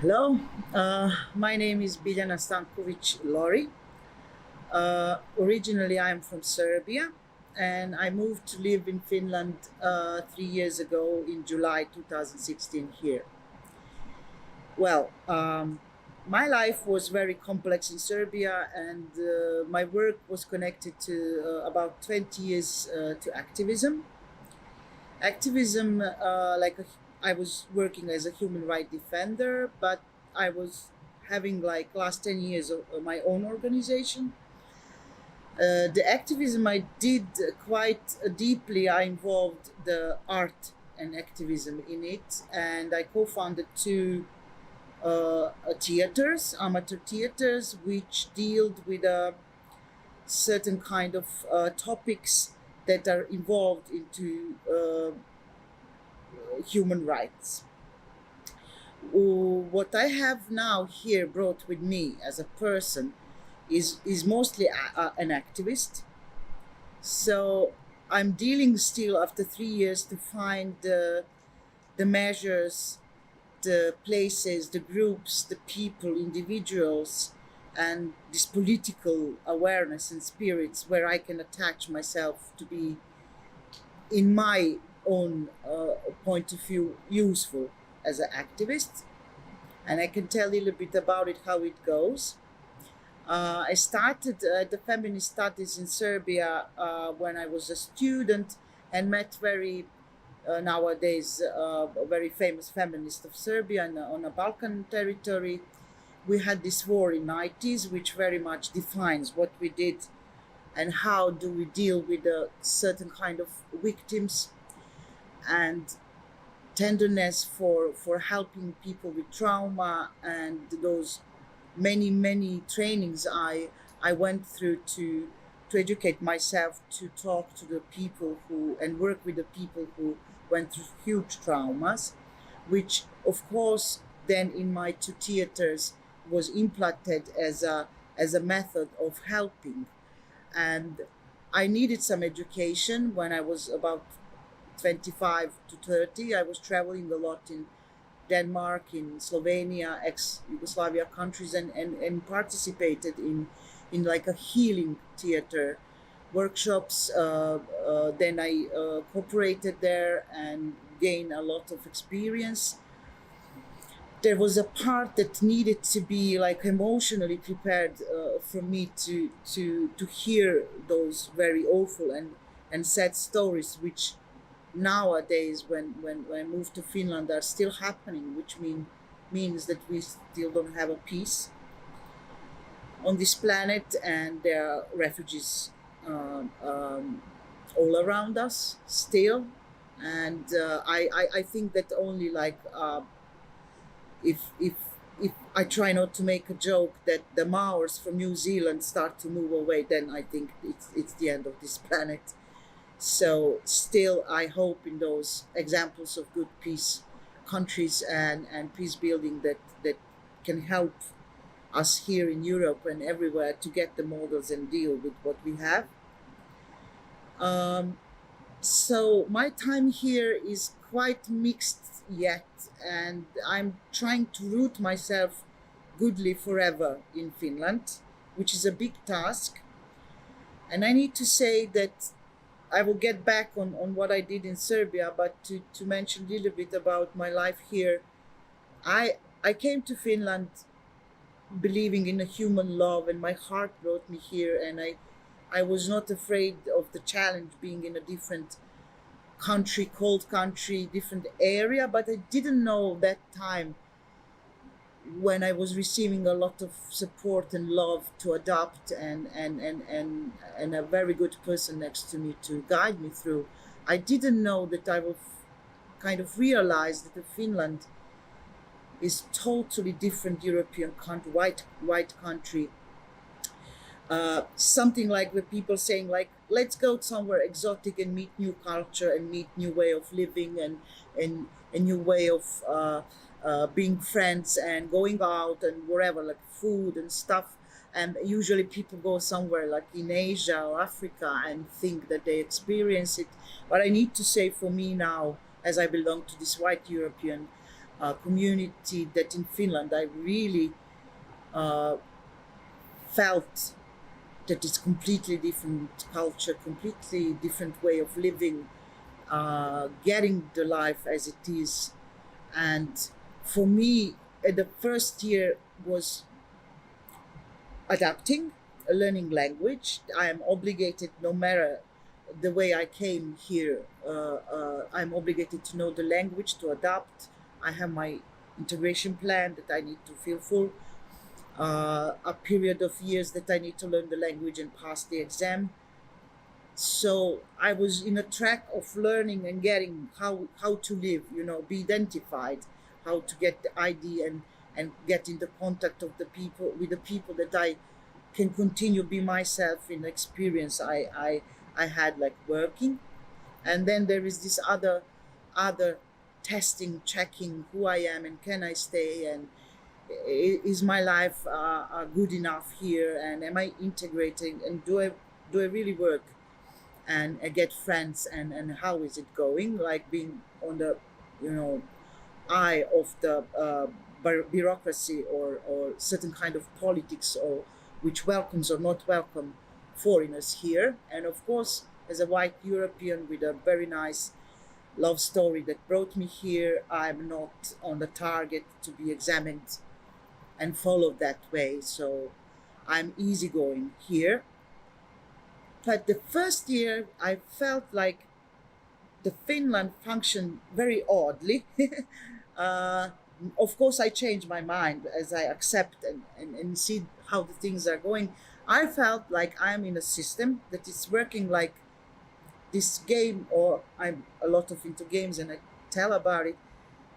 Hello, my name is Biljana Stankovic. Originally, I'm from Serbia, and I moved to live in Finland 3 years ago in July 2016 here. My life was very complex in Serbia, and my work was connected to about 20 years to activism. I was working as a human rights defender, but I was having last 10 years of my own organization. The activism I did quite deeply. I involved the art and activism in it, and I co-founded two theaters, amateur theaters, which dealt with a certain kind of topics that are involved into human rights. What I have now here brought with me as a person is mostly an activist. So I'm dealing still after 3 years to find the measures, the places, the groups, the people, individuals, and this political awareness and spirits where I can attach myself to be, in my own point of view, useful as an activist. And I can tell a little bit about it, how it goes. I started the feminist studies in Serbia when I was a student and met nowadays a very famous feminist of Serbia on a Balkan territory. We had this war in 90s, which very much defines what we did and how do we deal with a certain kind of victims, and tenderness for helping people with trauma, and those many trainings I went through to educate myself, to talk to the people and work with the people who went through huge traumas, which of course then in my two theaters was implanted as a method of helping. And I needed some education when I was about 25 to 30. I was traveling a lot in Denmark, in Slovenia, ex-Yugoslavia countries, and participated in like a healing theater workshops. Then I cooperated there and gained a lot of experience. There was a part that needed to be like emotionally prepared for me to hear those very awful and sad stories, which nowadays when I moved to Finland are still happening, which means that we still don't have a peace on this planet, and there are refugees all around us still. And I think that only if I try not to make a joke that the Maoris from New Zealand start to move away, then I think it's the end of this planet. So still I hope in those examples of good peace countries and peace building that can help us here in Europe and everywhere to get the models and deal with what we have. So my time here is quite mixed yet, and I'm trying to root myself goodly forever in Finland, which is a big task. And I need to say that I will get back on what I did in Serbia, but to mention a little bit about my life here. I came to Finland believing in a human love, and my heart brought me here, and I was not afraid of the challenge being in a different country, cold country, different area, but I didn't know that time, when I was receiving a lot of support and love to adapt and a very good person next to me to guide me through, I didn't know that I will kind of realize that Finland is totally different European country, white country. Something like the people saying like, let's go somewhere exotic and meet new culture and meet new way of living and a new way of being friends and going out and wherever, like food and stuff. And usually people go somewhere like in Asia or Africa and think that they experience it. But I need to say, for me now, as I belong to this white European community that in Finland I really felt that it's completely different culture, completely different way of living, getting the life as it is. And for me, the first year was adapting, learning language. I am obligated, no matter the way I came here, I'm obligated to know the language, to adapt. I have my integration plan that I need to fulfill, a period of years that I need to learn the language and pass the exam. So I was in a track of learning and getting how to live, be identified, how to get the ID and get in the contact of the people, with the people that I can continue be myself in experience I had like working. And then there is this other testing, checking who I am and can I stay, and is my life good enough here, and am I integrating, and do I really work and get friends, and how is it going, like being on the eye of the bureaucracy or certain kind of politics, or which welcomes or not welcome foreigners here. And of course, as a white European with a very nice love story that brought me here, I'm not on the target to be examined and followed that way. So I'm easygoing here. But the first year I felt like the Finland functioned very oddly. Of course, I changed my mind as I accept and see how the things are going. I felt like I'm in a system that is working like this game, or I'm a lot of into games and I tell about it,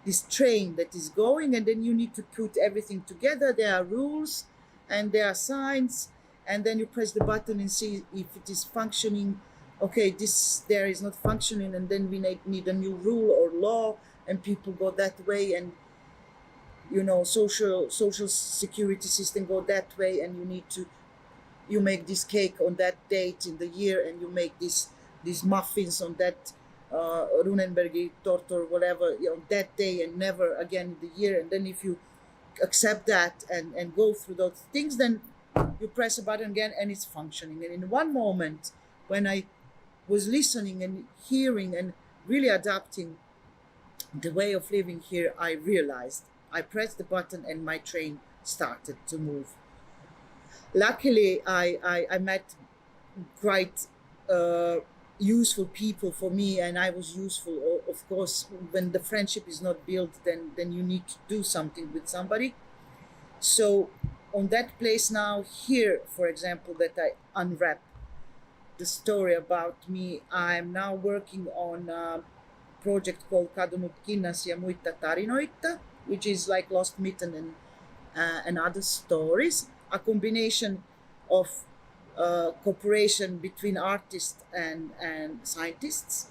this train that is going, and then you need to put everything together. There are rules and there are signs, and then you press the button and see if it is functioning. Okay, this there is not functioning, and then we need a new rule or law, and people go that way, and social security system go that way, and you make this cake on that date in the year, and you make these muffins on that Runenbergi torte or whatever that day, and never again in the year. And then if you accept that and go through those things, then you press a button again and it's functioning. And in one moment, when I was listening and hearing and really adapting the way of living here, I realized I pressed the button and my train started to move. Luckily, I met quite useful people for me, and I was useful. Of course, when the friendship is not built, then you need to do something with somebody. So on that place now, here, for example, that I unwrap the story about me, I'm now working on a project called Kadonnut kinnas ja muita tarinoita, which is like Lost Mitten and other stories, a combination of cooperation between artists and scientists.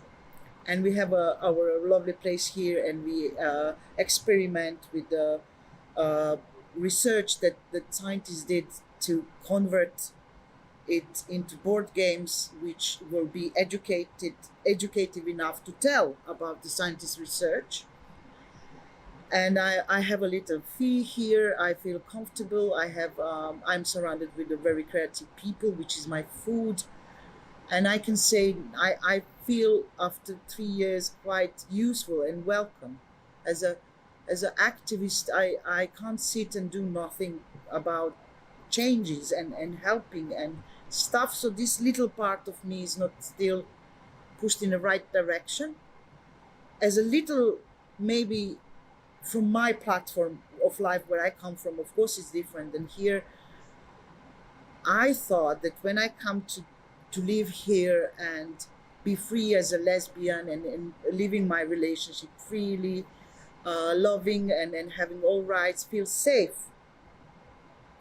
And we have our lovely place here, and we experiment with the research that scientists did to convert it into board games, which will be educative enough to tell about the scientists' research. And I have a little fee here. I feel comfortable. I'm surrounded with a very creative people, which is my food. And I can say I feel after 3 years quite useful and welcome. As an activist, I can't sit and do nothing about changes and helping and stuff. So this little part of me is not still pushed in the right direction. As a little, maybe from my platform of life where I come from, of course it's different. And here, I thought that when I come to live here and be free as a lesbian and living my relationship freely, loving and having all rights, feel safe.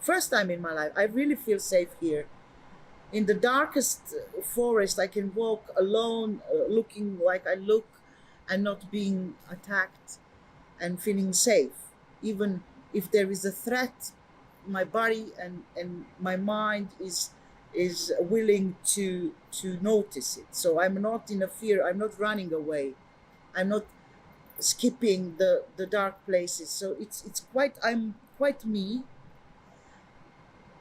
First time in my life, I really feel safe here. In the darkest forest, I can walk alone, looking like I look, and not being attacked, and feeling safe. Even if there is a threat, my body and my mind is willing to notice it. So I'm not in a fear, I'm not running away. I'm not skipping the dark places. So I'm quite me.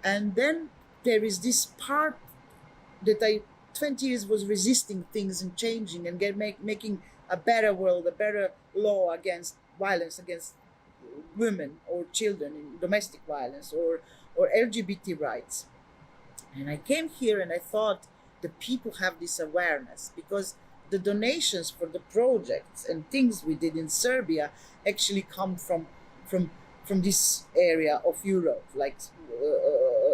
And then there is this part that I 20 years was resisting things and changing and making a better world, a better law against violence against women or children in domestic violence or LGBT rights. And I came here and I thought the people have this awareness, because the donations for the projects and things we did in Serbia actually come from this area of Europe. Like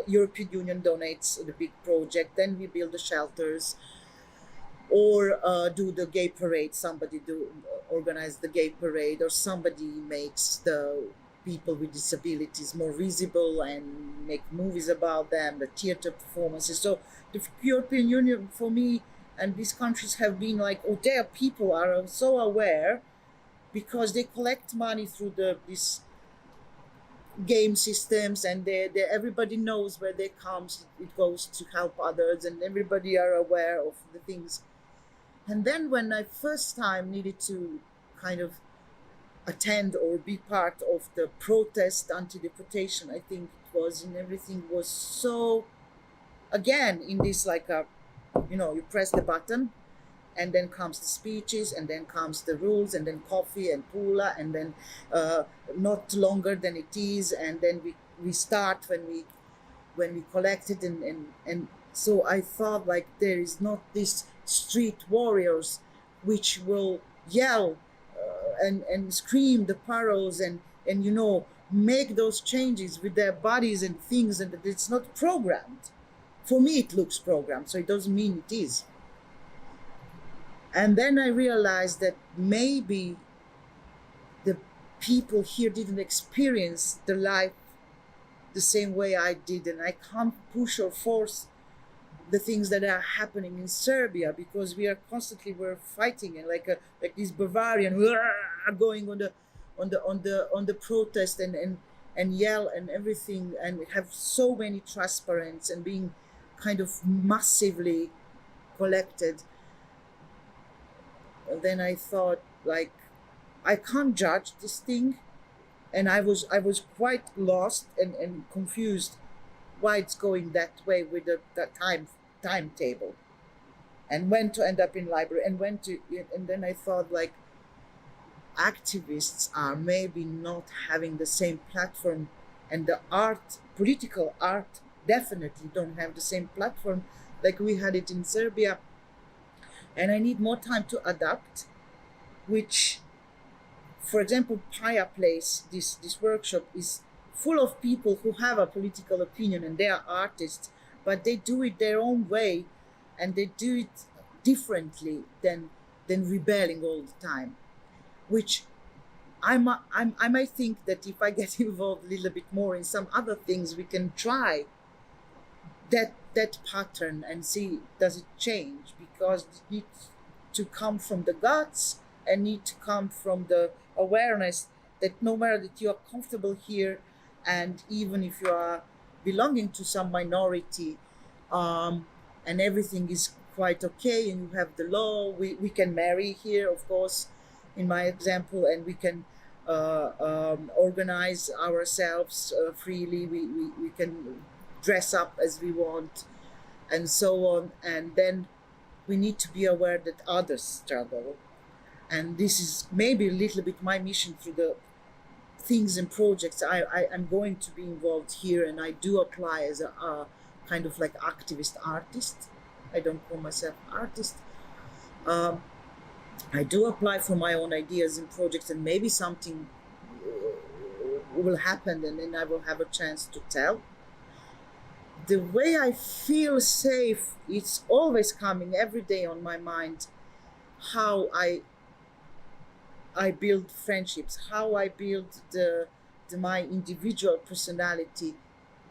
European Union donates the big project, then we build the shelters, or do the gay parade. Somebody organize the gay parade, or somebody makes the people with disabilities more visible and make movies about them, the theater performances. So the European Union for me and these countries have been like, oh, their people are so aware, because they collect money through these game systems, and everybody knows where they comes. It goes to help others, and everybody are aware of the things. And then when I first time needed to kind of attend or be part of the protest anti-deportation, I think it was, and everything was so, again, in this like a, you press the button, and then comes the speeches, and then comes the rules, and then coffee and pula, and then not longer than it is, and then we start when we collect it, and so I thought like there is not this street warriors which will yell and scream the paroles and make those changes with their bodies and things, and that it's not programmed. For me it looks programmed, so it doesn't mean it is. And then I realized that maybe the people here didn't experience the life the same way I did, and I can't push or force the things that are happening in Serbia, because we're fighting, and like this Bavarian going on the protest and yell and everything, and have so many transparents and being kind of massively collected. And then I thought, like, I can't judge this thing, and I was quite lost and confused why it's going that way with the timetable, and when to end up in library, and then I thought, like, activists are maybe not having the same platform, and the political art definitely don't have the same platform like we had it in Serbia. And I need more time to adapt, which, for example, Paya Place, this workshop is full of people who have a political opinion, and they are artists, but they do it their own way, and they do it differently than rebelling all the time, which I might think that if I get involved a little bit more in some other things, we can try that pattern and see, does it change, because it needs to come from the guts and need to come from the awareness that no matter that you are comfortable here, and even if you are belonging to some minority, and everything is quite okay, and you have the law, we can marry here, of course, in my example, and we can organize ourselves freely, we can dress up as we want, and so on. And then we need to be aware that others struggle, and this is maybe a little bit my mission through the things and projects I'm going to be involved here. And I do apply as a kind of like activist artist. I don't call myself artist. I do apply for my own ideas and projects, and maybe something will happen, and then I will have a chance to tell. The way I feel safe, it's always coming every day on my mind, how I build friendships, how I build my individual personality,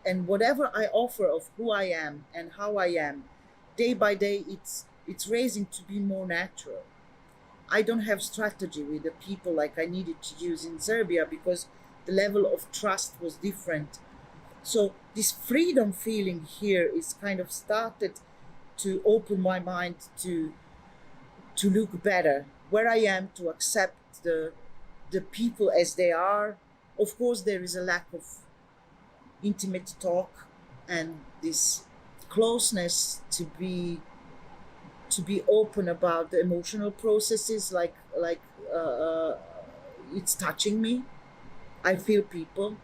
and whatever I offer of who I am and how I am, day by day, it's raising to be more natural. I don't have strategy with the people like I needed to use in Serbia, because the level of trust was different. So this freedom feeling here is kind of started to open my mind to look better where I am, to accept the people as they are. Of course, there is a lack of intimate talk and this closeness to be open about the emotional processes. Like it's touching me. I feel people.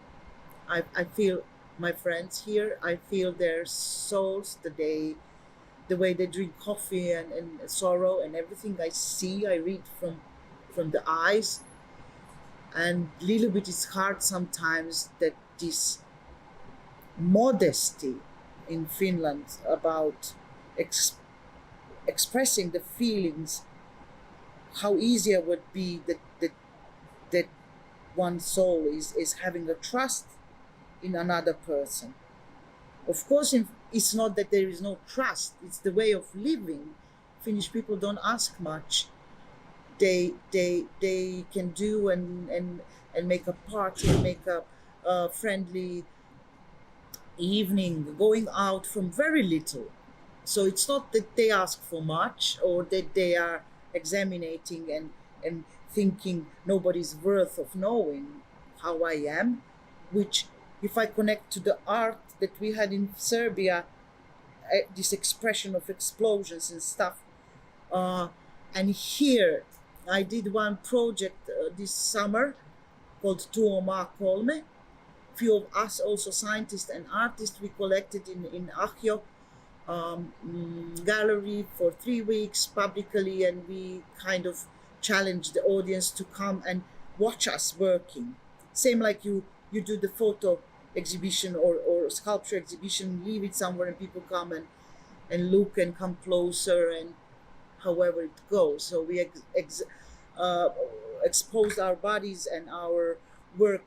I feel my friends here. I feel their souls, the way they drink coffee and sorrow and everything I see, I read from the eyes. And a little bit it's hard sometimes that this modesty in Finland about expressing the feelings, how easier would be that one soul is having a trust in another person. Of course, it's not that there is no trust, it's the way of living. Finnish people don't ask much. They can do and make a party, make a friendly evening, going out from very little. So it's not that they ask for much or that they are examining and thinking nobody's worth of knowing how I am, which if I connect to the art that we had in Serbia, this expression of explosions and stuff, and here I did one project this summer called Tuo maa kolme. Few of us, also scientists and artists, we collected in Ahjo gallery for 3 weeks publicly, and we kind of challenged the audience to come and watch us working. Same like you do the photo exhibition or sculpture exhibition, leave it somewhere and people come and look and come closer and however it goes. So we exposed our bodies and our work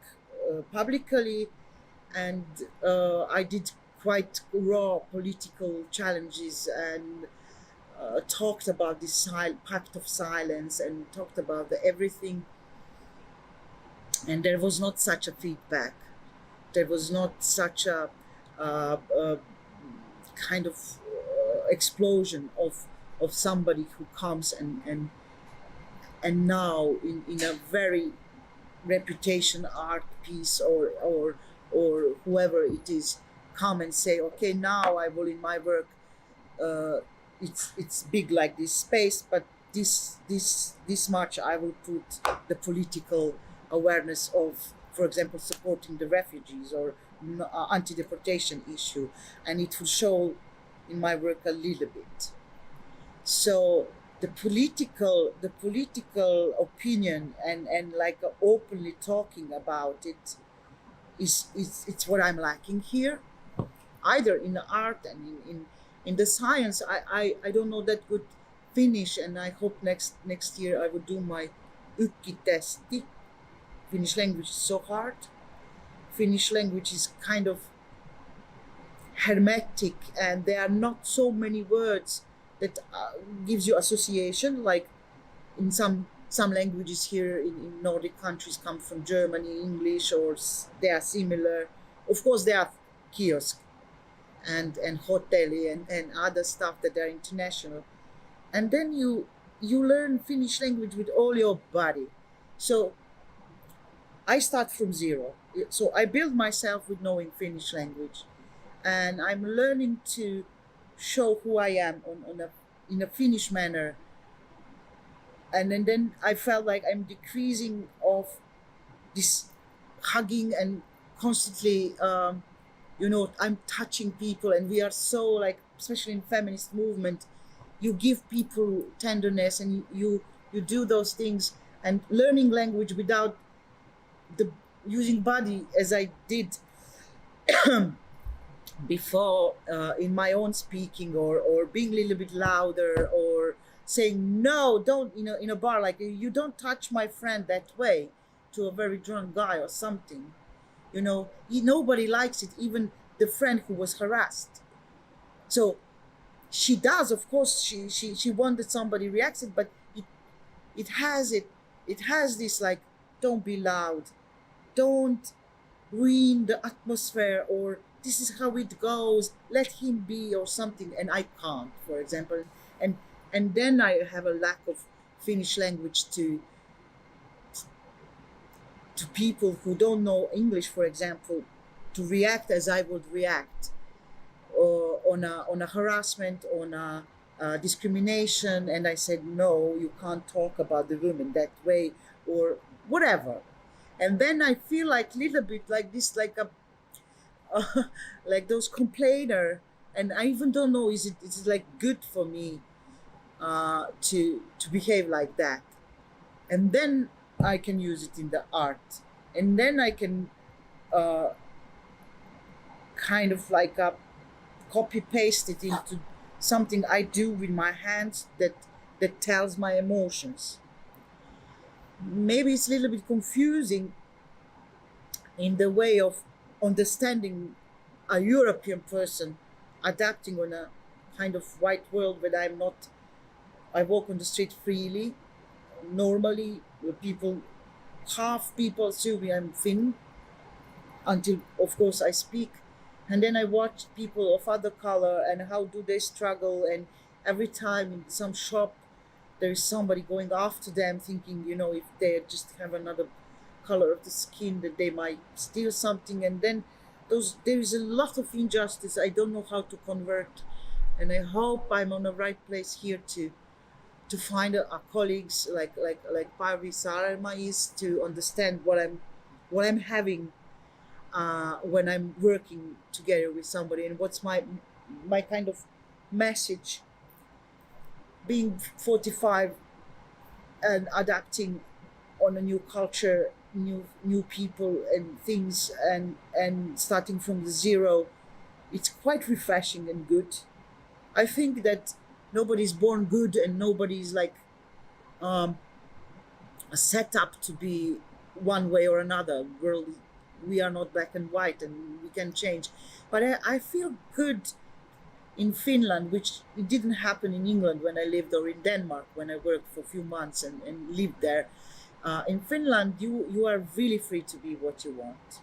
publicly, and I did quite raw political challenges and talked about this pact of silence and talked about everything. And there was not such a feedback. There was not such a kind of explosion of somebody who comes and now in a very reputation art piece or whoever it is come and say, okay, now I will in my work it's big like this space, but this much I will put the political awareness of, for example, supporting the refugees or anti-deportation issue, and it will show in my work a little bit. So the political opinion and like openly talking about it it's what I'm lacking here, either in the art and in the science. I don't know that good Finnish, and I hope next year I will do my ykkitesti. Finnish language is so hard. Finnish language is kind of hermetic, and there are not so many words that gives you association. Like in some languages here in Nordic countries come from Germany, English, or they are similar. Of course, there are kiosk and hoteli and other stuff that are international. And then you learn Finnish language with all your body. So I start from zero. So I build myself with knowing Finnish language, and I'm learning to show who I am in a Finnish manner. And then I felt like I'm decreasing of this hugging and constantly, I'm touching people, and we are so like, especially in feminist movement, you give people tenderness and you do those things, and learning language without using body as I did before in my own speaking or being a little bit louder or saying no, don't, in a bar, like, you don't touch my friend that way to a very drunk guy or something. Nobody likes it, even the friend who was harassed. So she does, of course, she wanted somebody reacts it, but it has this like, don't be loud, don't ruin the atmosphere, or this is how it goes, let him be, or something. And I can't, for example, and then I have a lack of Finnish language to to people who don't know English, for example, to react as I would react on a harassment, on a discrimination, and I said, no, you can't talk about the women that way, or whatever. And then I feel like a little bit like this, like a like those complainer, and I even don't know, is it like good for me to behave like that? And then I can use it in the art, and then I can kind of like copy paste it into something I do with my hands that tells my emotions. Maybe it's a little bit confusing in the way of understanding a European person adapting on a kind of white world where I walk on the street freely, normally, with people, half people assume I'm thin, until of course I speak. And then I watch people of other color and how do they struggle, and every time in some shop there is somebody going after them thinking, if they just have another color of the skin that they might steal something. And then there is a lot of injustice I don't know how to convert, and I hope I'm on the right place here to find our colleagues like Päivi Saarelma is, to understand what I'm having when I'm working together with somebody, and what's my kind of message, being 45 and adapting on a new culture, new people and things, and starting from the zero. It's quite refreshing and good. I think that nobody's born good, and nobody's like set up to be one way or another. We are not black and white, and we can change. But I feel good in Finland, which it didn't happen in England when I lived, or in Denmark when I worked for a few months and lived there. In Finland, you are really free to be what you want.